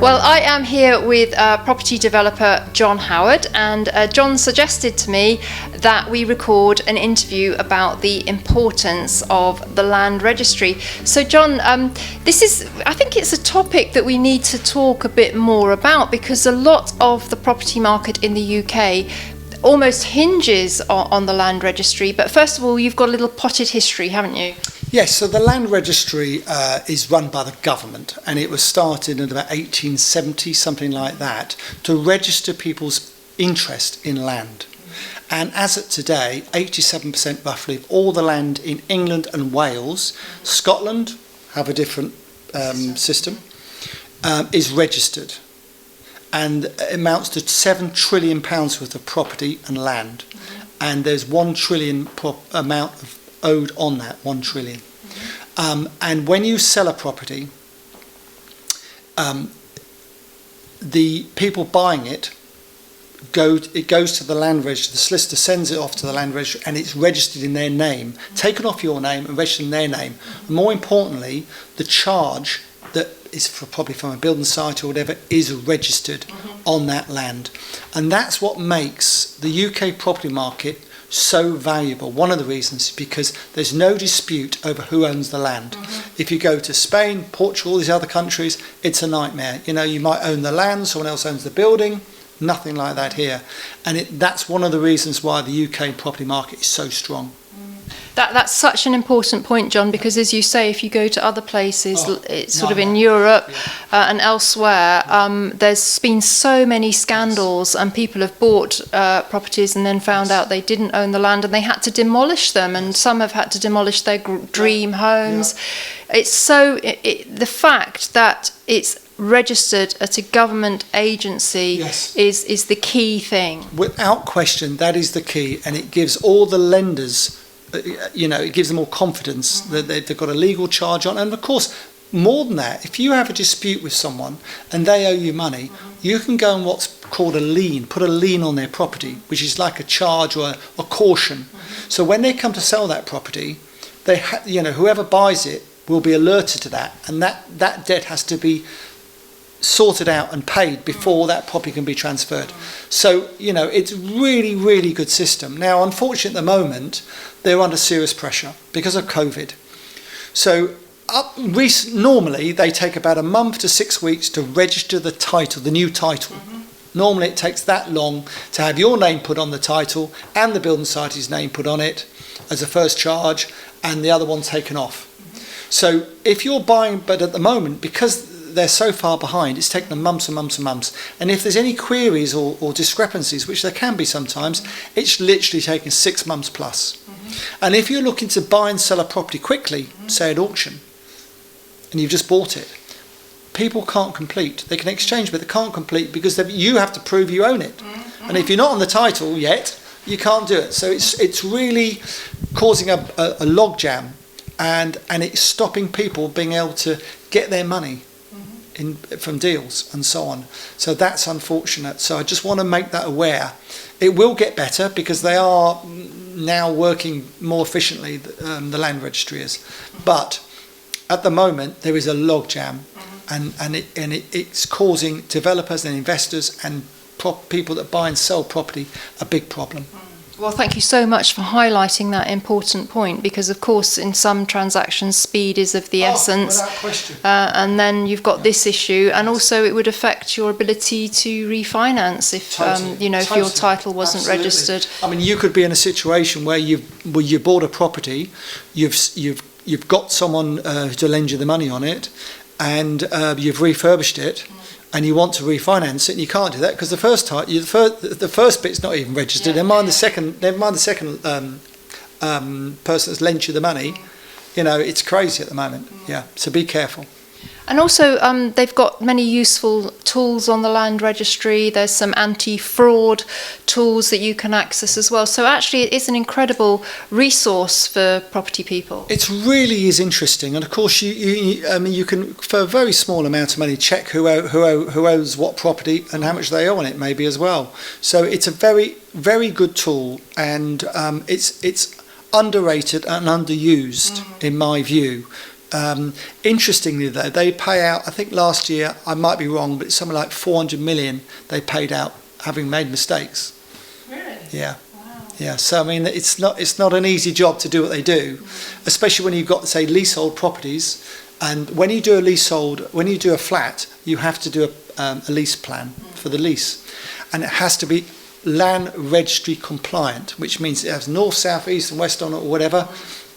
Well, I am here with property developer John Howard, and John suggested to me that we record an interview about the importance of the Land Registry. So John, I think it's a topic that we need to talk a bit more about, because a lot of the property market in the UK almost hinges on the Land Registry. But first of all, you've got a little potted history, haven't you? Yes, so the Land Registry is run by the government, and it was started in about 1870, something like that, to register people's interest in land. And as of today, 87% roughly of all the land in England and Wales, Scotland have a different system, is registered. And it amounts to £7 trillion worth of property and land. And there's 1 trillion amount of owed on that, 1 trillion. And when you sell a property, the people buying it goes to the Land Registry. The solicitor sends it off to the Land Registry, and it's registered in their name, taken off your name and registered in their name. And more importantly, the charge that is probably from a building site or whatever is registered on that land. And that's what makes the UK property market so valuable. One of the reasons is because there's no dispute over who owns the land. If you go to Spain, Portugal, these other countries, it's a nightmare. You know, you might own the land, someone else owns the building. Nothing like that here. And that's one of the reasons why the UK property market is so strong. That's such an important point, John, because as you say, if you go to other places, it's sort of in Europe and elsewhere, there's been so many scandals, and people have bought properties and then found out they didn't own the land, and they had to demolish them, and some have had to demolish their dream homes. It's the fact that it's registered at a government agency is the key thing. Without question, that is the key, and it gives all the lenders, it gives them all confidence that they've got a legal charge on. And of course, more than that, if you have a dispute with someone and they owe you money, you can go on what's called a lien, put a lien on their property, which is like a charge or a caution. So when they come to sell that property, whoever buys it will be alerted to that, and that debt has to be sorted out and paid before that property can be transferred. So, it's really, really good system. Now, unfortunately, at the moment, they're under serious pressure because of COVID. So, normally, they take about a month to 6 weeks to register the title, the new title. Normally, it takes that long to have your name put on the title and the building society's name put on it as a first charge, and the other one taken off. So, if you're buying, but at the moment, because they're so far behind, it's taken them months and months and months. And if there's any queries or discrepancies, which there can be sometimes, it's literally taking 6 months plus. And if you're looking to buy and sell a property quickly, say at auction, and you've just bought it, people can't complete. They can exchange, but they can't complete because you have to prove you own it. And if you're not on the title yet, you can't do it. So it's really causing a logjam, and it's stopping people being able to get their money from deals and so on. So that's unfortunate. So I just want to make that aware. It will get better because they are now working more efficiently, the Land Registry is. But at the moment there is a logjam, and it's causing developers and investors and people that buy and sell property a big problem. Well, thank you so much for highlighting that important point, because of course in some transactions speed is of the essence, without question. And then you've got this issue, and also it would affect your ability to refinance if if your title wasn't registered. I mean, you could be in a situation where you bought a property, you've got someone to lend you the money on it, and you've refurbished it, and you want to refinance it, and you can't do that because the first bit's not even registered. Never mind the second person that's lent you the money. It's crazy at the moment. So be careful. And also, they've got many useful tools on the Land Registry. There's some anti-fraud tools that you can access as well. So actually, it is an incredible resource for property people. It really is interesting, and of course, you can, for a very small amount of money, check who owns what property and how much they owe on it, maybe as well. So it's a very, very good tool, and it's underrated and underused, in my view. Interestingly, though, they pay out, I think last year, I might be wrong, but it's something like 400 million they paid out having made mistakes. Really? Yeah. Wow. Yeah, so I mean, it's not an easy job to do what they do, especially when you've got, say, leasehold properties. And when you do a flat, you have to do a lease plan for the lease, and it has to be Land Registry compliant, which means it has north, south, east, and west on it, or whatever.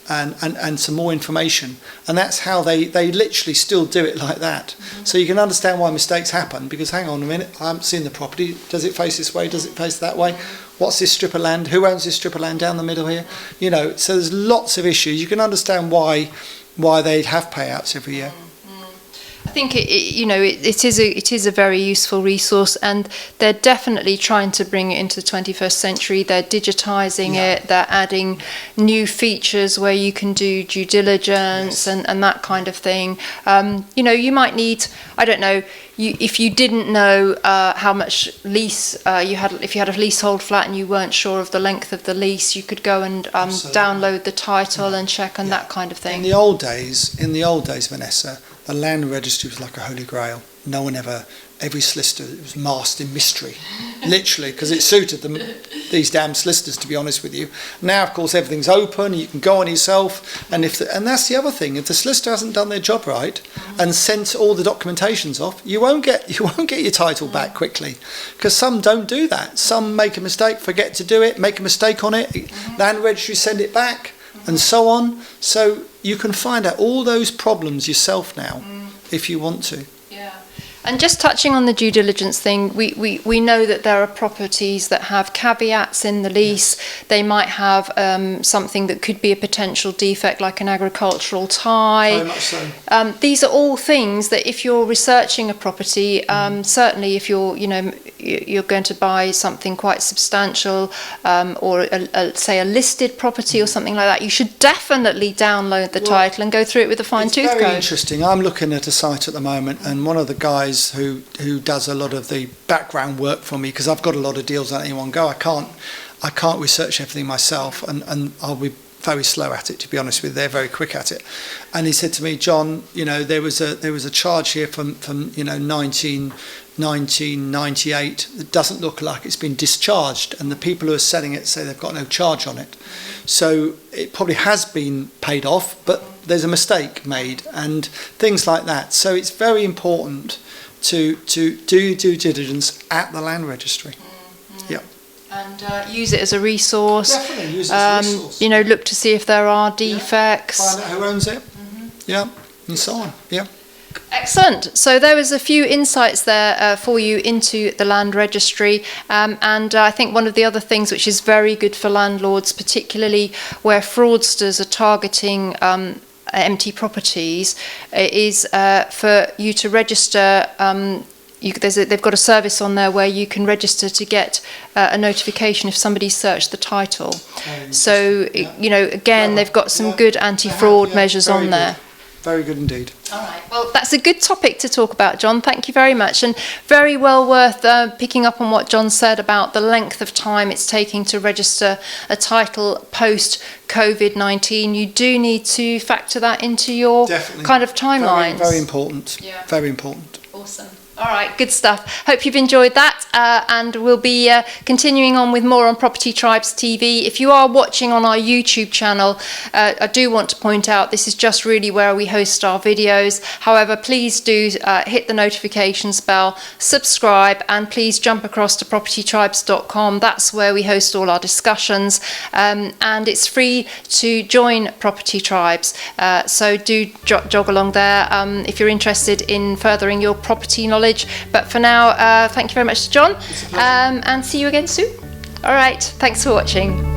And some more information, and that's how they literally still do it like that. So you can understand why mistakes happen, because hang on a minute, I haven't seen the property. Does it face this way? Does it face that way? What's this strip of land? Who owns this strip of land down the middle here? You know, so there's lots of issues. You can understand why they'd have payouts every year. I think it is a very useful resource, and they're definitely trying to bring it into the 21st century. They're digitising it. They're adding new features where you can do due diligence and that kind of thing. You might need, I don't know, if you didn't know how much lease you had, if you had a leasehold flat and you weren't sure of the length of the lease, you could go and download the title and check and that kind of thing. In the old days, Vanessa, the Land Registry was like a holy grail. No one every solicitor, it was masked in mystery, literally, because it suited them, these damn solicitors, to be honest with you. Now, of course, everything's open, you can go on yourself, and that's the other thing. If the solicitor hasn't done their job right and sent all the documentations off, you won't get your title back quickly, because some don't do that. Some make a mistake, forget to do it, make a mistake on it, Land Registry send it back, and so on. So you can find out all those problems yourself now if you want to. Yeah. And just touching on the due diligence thing, we know that there are properties that have caveats in the lease. They might have something that could be a potential defect, like an agricultural tie. Very much so. These are all things that if you're researching a property, certainly if you're going to buy something quite substantial, or say a listed property or something like that, you should definitely download the title and go through it with a fine-tooth comb. It's very interesting. I'm looking at a site at the moment, and one of the guys who does a lot of the background work for me, because I've got a lot of deals at any one go. I can't research everything myself, and I'll be very slow at it, to be honest with you. They're very quick at it. And he said to me, John, there was a charge here from 1998 that doesn't look like it's been discharged, and the people who are selling it say they've got no charge on it. So it probably has been paid off, but there's a mistake made and things like that. So it's very important to do due diligence at the Land Registry. Yeah. And use it as a resource. Definitely use it as a resource. Look to see if there are defects. Find out who owns it. Yeah, and so on. Yeah. Excellent. So there was a few insights there for you into the Land Registry, and I think one of the other things which is very good for landlords, particularly where fraudsters are targeting empty properties, is for you to register. They've got a service on there where you can register to get a notification if somebody's searched the title. So, again, they've got some good anti-fraud measures on there. Very good indeed. All right. Well, that's a good topic to talk about, John. Thank you very much. And very well worth picking up on what John said about the length of time it's taking to register a title post-COVID-19. You do need to factor that into your kind of timelines. Very important. Yeah. Very important. Awesome. All right, good stuff. Hope you've enjoyed that, and we'll be continuing on with more on Property Tribes TV. If you are watching on our YouTube channel, I do want to point out this is just really where we host our videos. However, please do hit the notifications bell, subscribe, and please jump across to propertytribes.com. That's where we host all our discussions, and it's free to join Property Tribes. So do jog along there if you're interested in furthering your property knowledge. But for now, thank you very much to John, and see you again soon. All right, thanks for watching.